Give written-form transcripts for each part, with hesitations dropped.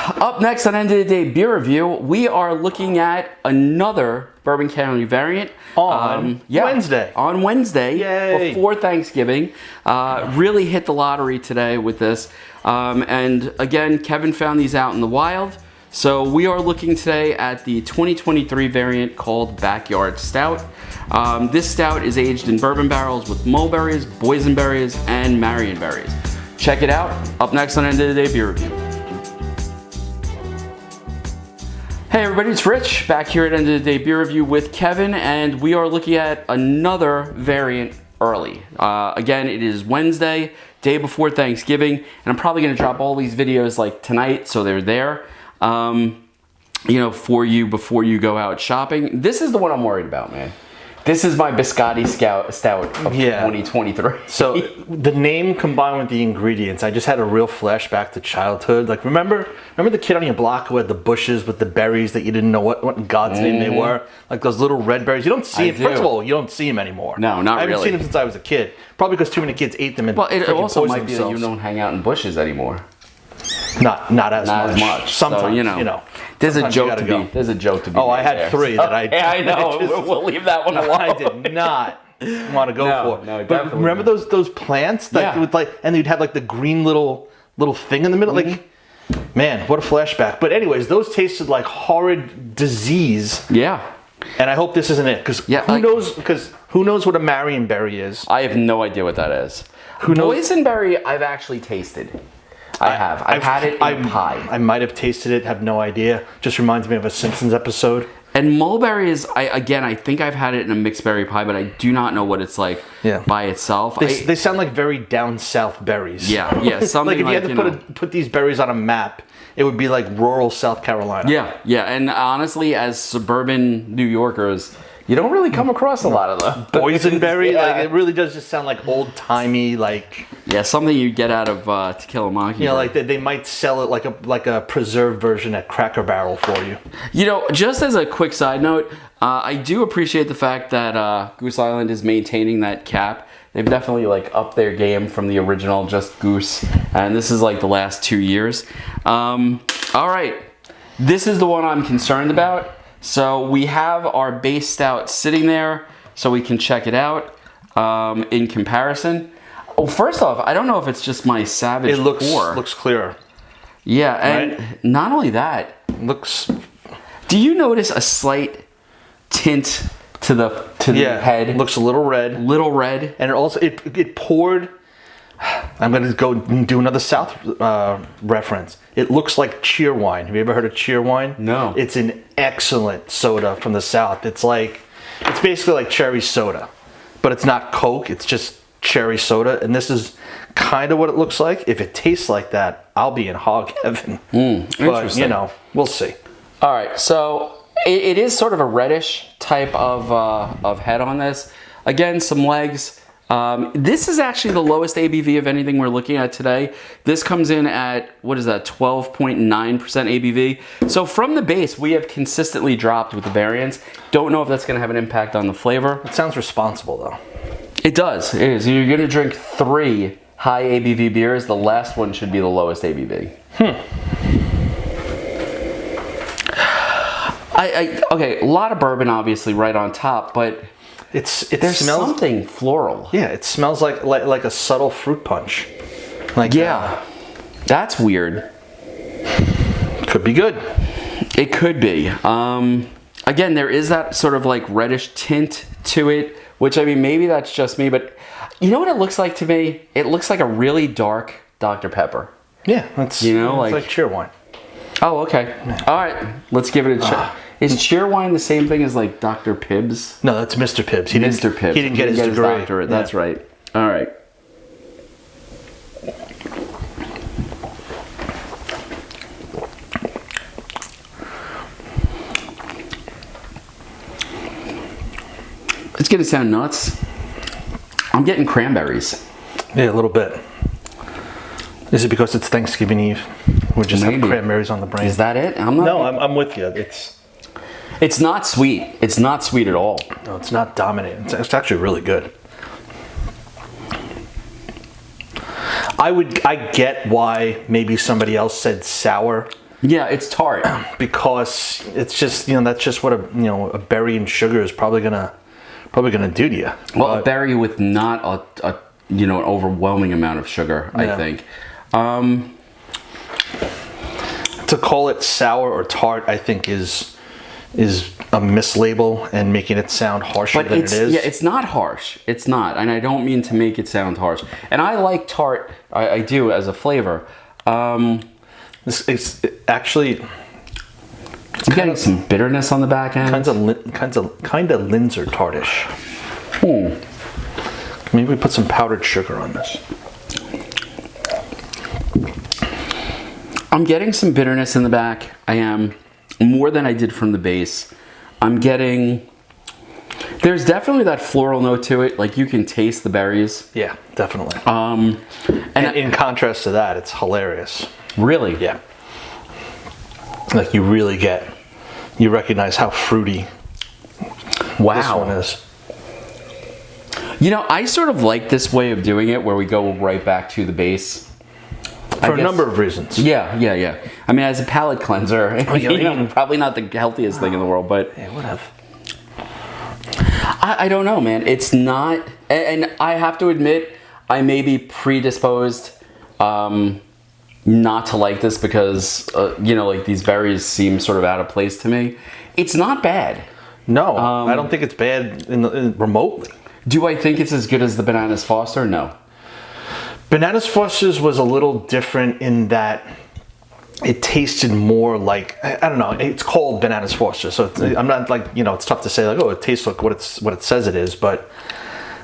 up next on End of the Day Beer Review, we are looking at another Bourbon County variant. On Wednesday. On Wednesday, Yay. before Thanksgiving. Really hit the lottery today with this. And again, Kevin found these out in the wild. So we are looking today at the 2023 variant called Backyard Stout. This stout is aged in bourbon barrels with mulberries, boysenberries, and marionberries. Check it out. Up next on End of the Day Beer Review. Hey everybody, it's Rich back here at End of the Day Beer Review with Kevin, and we are looking at another variant early. Again, it is Wednesday, day before Thanksgiving, and I'm probably going to drop all these videos like tonight so they're there. For you before you go out shopping. This is the one I'm worried about, man. This is my Biscotti Stout of 2023. So the name combined with the ingredients, I just had a real flashback to childhood. Like remember the kid on your block who had the bushes with the berries that you didn't know what in God's name they were? Like those little red berries. You don't see them. First of all, you don't see them anymore. No, not really. I haven't seen them since I was a kid. Probably because too many kids ate them and it also might be that themselves. you don't hang out in bushes anymore. Not as much. Sometimes, so, there's a joke to be. There's a joke to be. Oh, I had three that I. Yeah, I know. We'll leave that one alone. I did not want to go for. No, but remember those plants that with and they'd have like the green little thing in the middle. Like, man, what a flashback. But anyways, those tasted like horrid disease. Yeah. And I hope this isn't it, because who knows? Because who knows what a marionberry is? I have no idea what that is. Who knows? Boysenberry, I've actually tasted. I've had it in pie. I might have tasted it, have no idea. Just reminds me of a Simpsons episode. And mulberries, I think I've had it in a mixed berry pie, but I do not know what it's like by itself. They sound like very down south berries. Yeah, something like if you had to put these berries on a map, it would be like rural South Carolina. Yeah, and honestly, as suburban New Yorkers, you don't really come across a lot of them. Boysenberry, like it really does just sound like old timey, like something you get out of To Kill a Mockingbird. Yeah, like they might sell it like a preserved version at Cracker Barrel for you. Just as a quick side note, I do appreciate the fact that Goose Island is maintaining that cap. They've definitely upped their game from the original Just Goose, and this is like the last 2 years. All right, this is the one I'm concerned about. So we have our base stout sitting there so we can check it out in comparison. Oh, first off, I don't know if it's just my savage pour. It looks clearer. Yeah, and not only that. Do you notice a slight tint to the head? It looks a little red. Little red. And it also it poured. I'm going to go and do another South reference. It looks like Cheerwine. Have you ever heard of Cheerwine? No. It's an excellent soda from the South. It's basically like cherry soda, but it's not Coke. It's just cherry soda, and this is kind of what it looks like. If it tastes like that, I'll be in hog heaven. Interesting. But we'll see. All right, so it is sort of a reddish type of head on this. Again, some legs. This is actually the lowest ABV of anything we're looking at today. This comes in at, what is that, 12.9% ABV. So from the base, we have consistently dropped with the variants. Don't know if that's going to have an impact on the flavor. It sounds responsible, though. It does. It is. You're going to drink 3 high ABV beers. The last one should be the lowest ABV. Okay, a lot of bourbon, obviously, right on top, but It there's smells something floral. Yeah, it smells like a subtle fruit punch. That's weird. Could be good. It could be. Again, there is that sort of reddish tint to it, which maybe that's just me, but you know what it looks like to me? It looks like a really dark Dr. Pepper. Yeah, it's like Cheerwine. Oh, okay. All right, let's give it a try. Is Cheerwine the same thing as Dr. Pibbs? No, that's Mr. Pibbs. He didn't get his degree. Doctorate. That's right. All right. It's gonna sound nuts. I'm getting cranberries. Yeah, a little bit. Is it because it's Thanksgiving Eve? We just have cranberries on the brain. Is that it? I'm with you. It's not sweet. It's not sweet at all. No, it's not dominating. It's actually really good. I get why maybe somebody else said sour. Yeah, it's tart. because it's just, that's just what a berry and sugar is probably gonna do to you. Well, a berry with not an overwhelming amount of sugar, I think. To call it sour or tart, I think is a mislabel and making it sound harsher than it is. Yeah, it's not harsh. It's not, and I don't mean to make it sound harsh. And I like tart. I do as a flavor. It's actually. It's getting some bitterness on the back end. Kind of Linzer tartish. Maybe we put some powdered sugar on this. I'm getting some bitterness in the back. I am, more than I did from the base. I'm getting. There's definitely that floral note to it. Like you can taste the berries. Yeah, definitely. And in contrast to that, it's hilarious. Really? Yeah. Like you recognize how fruity this one is. I sort of like this way of doing it where we go right back to the base. For a number of reasons. Yeah. I mean, as a palate cleanser, probably not the healthiest thing in the world, but... Yeah, whatever. I don't know, man. It's not... And I have to admit, I may be predisposed not to like this because, like these berries seem sort of out of place to me. It's not bad. No, I don't think it's bad remotely. Do I think it's as good as the Bananas Foster? No. Bananas Foster's was a little different in that it tasted more like, I don't know, it's called Bananas Foster, so I'm not like, it's tough to say like, oh, it tastes like what it says it is, but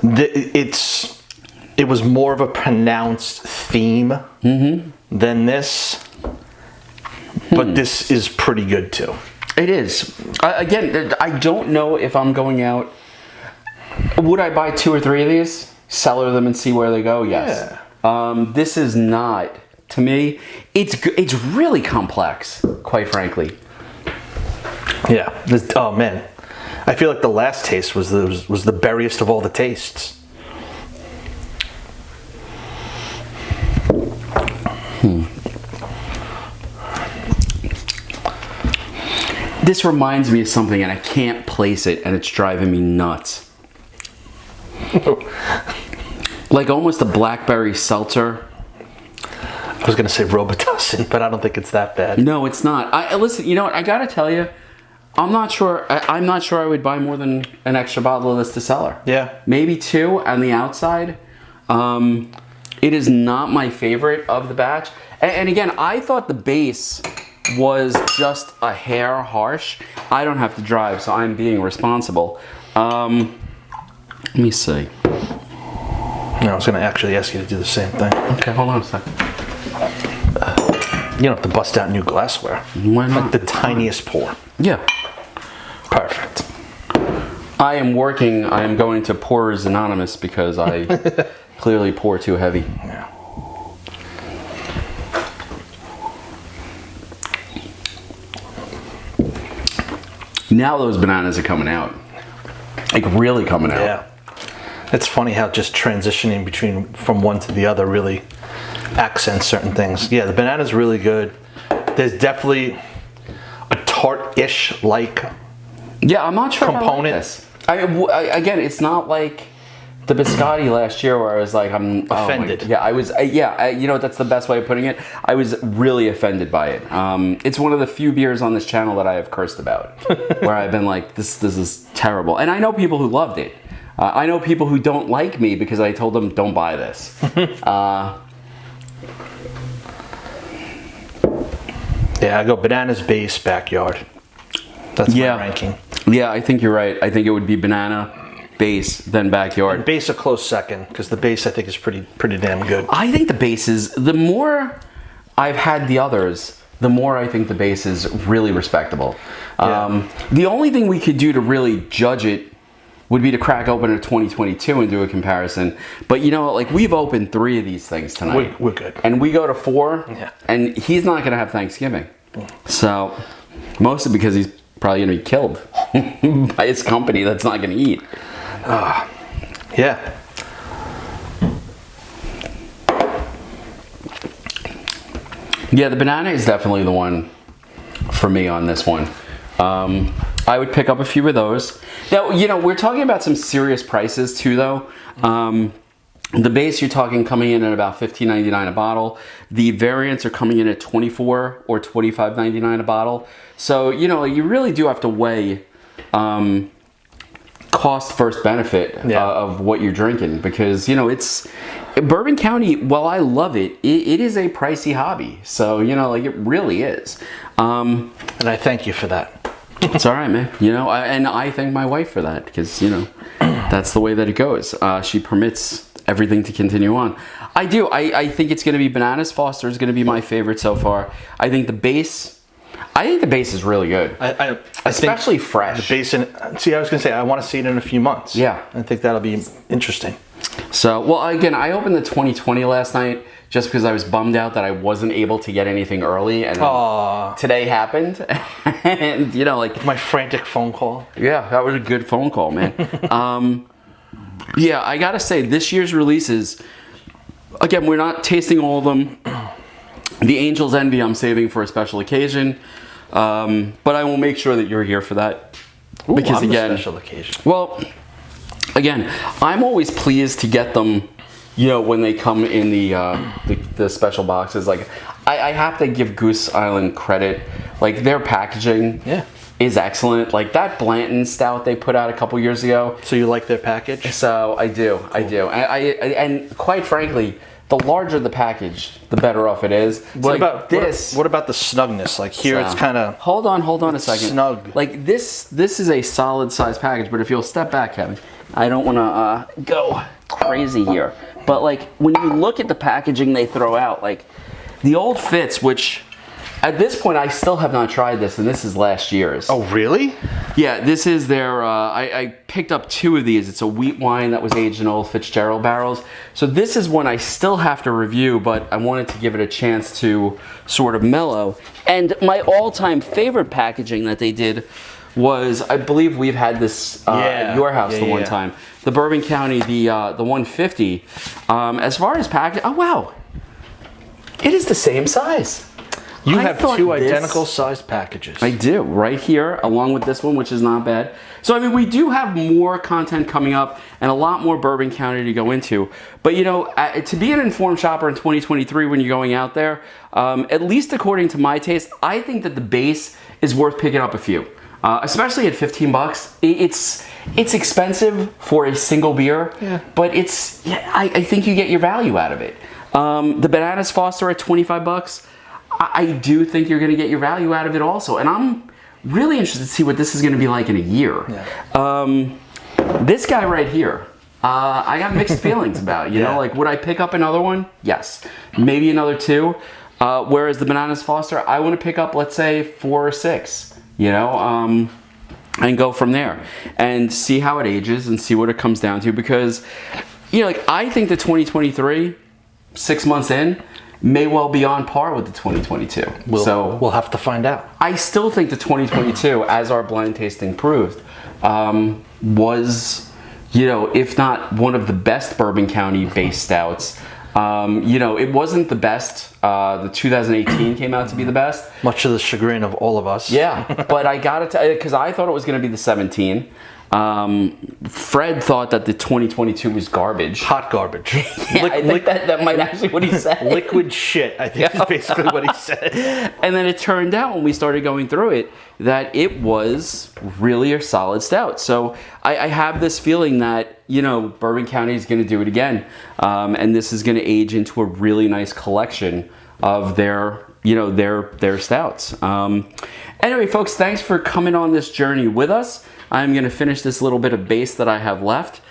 it was more of a pronounced theme than this, but this is pretty good too. It is. Again, I don't know if I'm going out. Would I buy 2 or 3 of these? Cellar them and see where they go? Yes. Yeah. This is not, to me, it's really complex, quite frankly. Yeah. Oh man, I feel like the last taste was the berriest of all the tastes. This reminds me of something and I can't place it and it's driving me nuts. Like almost a blackberry seltzer. I was gonna say Robitussin, but I don't think it's that bad. No, it's not. Listen, you know what? I gotta tell you, I'm not sure I would buy more than an extra bottle of this to cellar. Yeah. Maybe 2 on the outside. It is not my favorite of the batch. And again, I thought the base was just a hair harsh. I don't have to drive, so I'm being responsible. Let me see. No, I was going to actually ask you to do the same thing. Okay, hold on a second. You don't have to bust out new glassware. Why not? Like the tiniest pour. Yeah. Perfect. I am going to Pourers Anonymous because I clearly pour too heavy. Yeah. Now those bananas are coming out. Like really coming out. Yeah. It's funny how just transitioning from one to the other really accents certain things. Yeah, the banana's really good. There's definitely a tart-ish like I'm not sure component. If I like this. Again, it's not like the biscotti last year where I was like, I'm offended. I was. That's the best way of putting it. I was really offended by it. It's one of the few beers on this channel that I have cursed about, where I've been like, this is terrible. And I know people who loved it. I know people who don't like me because I told them don't buy this. Yeah, I go bananas, base, backyard. That's my ranking. Yeah, I think you're right. I think it would be banana, base, then backyard. And base a close second because the base I think is pretty damn good. I think the base is, the more I've had the others, the more I think the base is really respectable. Yeah. The only thing we could do to really judge it would be to crack open a 2022 and do a comparison. But we've opened 3 of these things tonight. We're good. And we go to 4, yeah. And he's not going to have Thanksgiving. So, mostly because he's probably going to be killed by his company that's not going to eat. Yeah. Yeah, the banana is definitely the one for me on this one. I would pick up a few of those. Now, you know, we're talking about some serious prices too, though. The base, you're talking coming in at about $15.99 a bottle. The variants are coming in at $24 or $25.99 a bottle. So, you know, you really do have to weigh cost versus benefit of what you're drinking, because, you know, it's Bourbon County, while I love it, it is a pricey hobby. So, you know, like, it really is. And I thank you for that. It's all right, man. You know, and I thank my wife for that, because, you know, that's the way that it goes. She permits everything to continue on. I do. I think it's going to be Bananas Foster is going to be my favorite so far. I think the base is really good. I Especially think fresh. The base see, I was going to say, I want to see it in a few months. Yeah. I think that'll be interesting. So, well, again, I opened the 2020 last night just because I was bummed out that I wasn't able to get anything early, and today happened. And, you know, like, my frantic phone call. Yeah, that was a good phone call, man. Yeah, I gotta say, this year's releases, again, we're not tasting all of them. The Angel's Envy I'm saving for a special occasion, but I will make sure that you're here for that. Ooh, because again, a special occasion. Well, again, I'm always pleased to get them, you know, when they come in the special boxes. Like, I have to give Goose Island credit. Like, their packaging is excellent. Like, that Blanton Stout they put out a couple years ago. So you like their package? So I do. Cool. I do. And quite frankly, the larger the package, the better off it is. What about this? What about the snugness? Like, here it's kind of... Hold on a second. Snug. Like, this is a solid size package, but if you'll step back, Kevin, I don't want to go crazy here. But, like, when you look at the packaging they throw out, like, the old Fitz, which... At this point, I still have not tried this, and this is last year's. Oh, really? Yeah, this is their, I picked up 2 of these. It's a wheat wine that was aged in old Fitzgerald barrels. So this is one I still have to review, but I wanted to give it a chance to sort of mellow. And my all-time favorite packaging that they did was, I believe we've had this at your house one time. The Bourbon County, the 150. As far as packaging, oh, wow. It is the same size. You have 2 identical sized packages. I do, right here, along with this one, which is not bad. So, I mean, we do have more content coming up and a lot more Bourbon County to go into. But, you know, to be an informed shopper in 2023 when you're going out there, at least according to my taste, I think that the base is worth picking up a few. Especially at $15. It's expensive for a single beer, but I think you get your value out of it. The Bananas Foster at $25. I do think you're going to get your value out of it also. And I'm really interested to see what this is going to be like in a year. Yeah. This guy right here, I got mixed feelings about. You know, like, would I pick up another one? Yes. Maybe another 2. Whereas the Bananas Foster, I want to pick up, let's say, 4 or 6, you know, and go from there and see how it ages and see what it comes down to. Because, you know, like, I think the 2023, 6 months in, may well be on par with the 2022. We'll have to find out. I still think the 2022, as our blind tasting proved, was, you know, if not one of the best Bourbon County based stouts. You know, it wasn't the best. The 2018 came out to be the best. Much to the chagrin of all of us. Yeah, but I got it because I thought it was going to be the 17. Fred thought that the 2022 was garbage. Hot garbage. Yeah, I think that might actually what he said. Liquid shit, I think is basically what he said. And then it turned out when we started going through it that it was really a solid stout. So I have this feeling that, you know, Bourbon County is going to do it again. And this is going to age into a really nice collection of their, you know, their stouts. Anyway, folks, thanks for coming on this journey with us. I'm going to finish this little bit of base that I have left.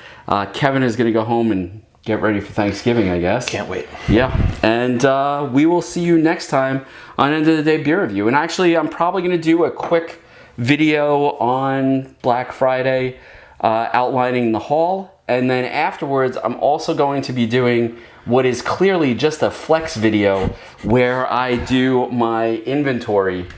Kevin is going to go home and get ready for Thanksgiving, I guess. Can't wait. Yeah. And we will see you next time on End of the Day Beer Review. And actually, I'm probably going to do a quick video on Black Friday outlining the haul. And then afterwards, I'm also going to be doing what is clearly just a flex video where I do my inventory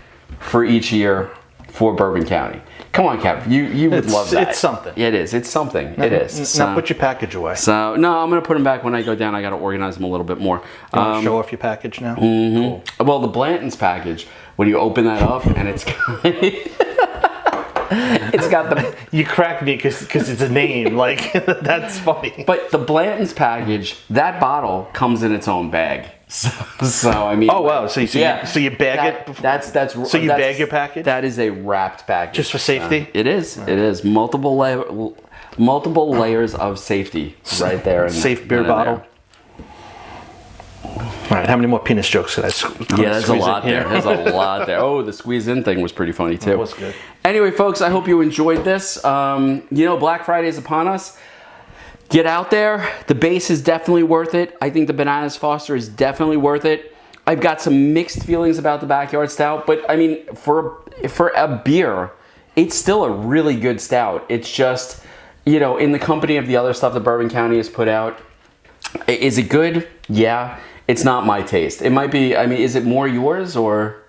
for each year for Bourbon County. Come on, Kev. You would love that. It's something. It is. It's something. It is. Now put your package away. So, no, I'm going to put them back when I go down. I got to organize them a little bit more. You want to show off your package now? Mm-hmm. Cool. Well, the Blanton's package when you open that up and it's it's got the. You cracked me because it's a name. Like that's funny. But the Blanton's package, that bottle comes in its own bag. So I mean. Oh wow! So you bag it. That's. So you bag your package. That is a wrapped package. Just for safety. It is. It is multiple layers of safety right there. Safe beer bottle. All right, how many more penis jokes did I squeeze? Yeah, there's a lot there. There's a lot there. Oh, the squeeze in thing was pretty funny too. That was good. Anyway, folks, I hope you enjoyed this. Black Friday is upon us. Get out there. The base is definitely worth it. I think the Bananas Foster is definitely worth it. I've got some mixed feelings about the Backyard Stout, but I mean, for a beer, it's still a really good stout. It's just, in the company of the other stuff that Bourbon County has put out, is it good? Yeah. It's not my taste. It might be, is it more yours or?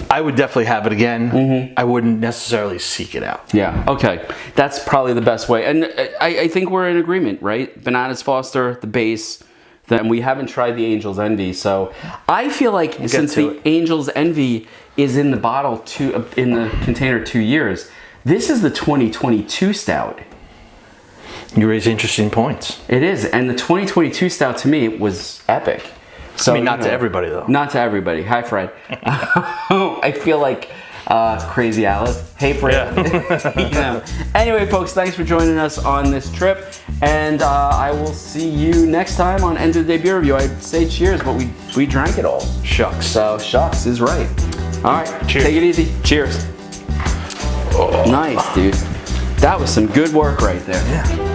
I would definitely have it again. Mm-hmm. I wouldn't necessarily seek it out. Yeah, okay. That's probably the best way. And I think we're in agreement, right? Bananas Foster, the base, and we haven't tried the Angel's Envy. So I feel like since the Angel's Envy is in the bottle in the container 2 years, this is the 2022 stout. You raise interesting points. It is, and the 2022 stout to me was epic. So, not to everybody though. Not to everybody. Hi, Fred. I feel like crazy Alice. Hey, Fred. Yeah. Anyway, folks, thanks for joining us on this trip, and I will see you next time on End of the Day Beer Review. I'd say cheers, but we drank it all. Shucks. So shucks is right. All right, cheers. Take it easy. Cheers. Oh. Nice, dude. That was some good work right there. Yeah.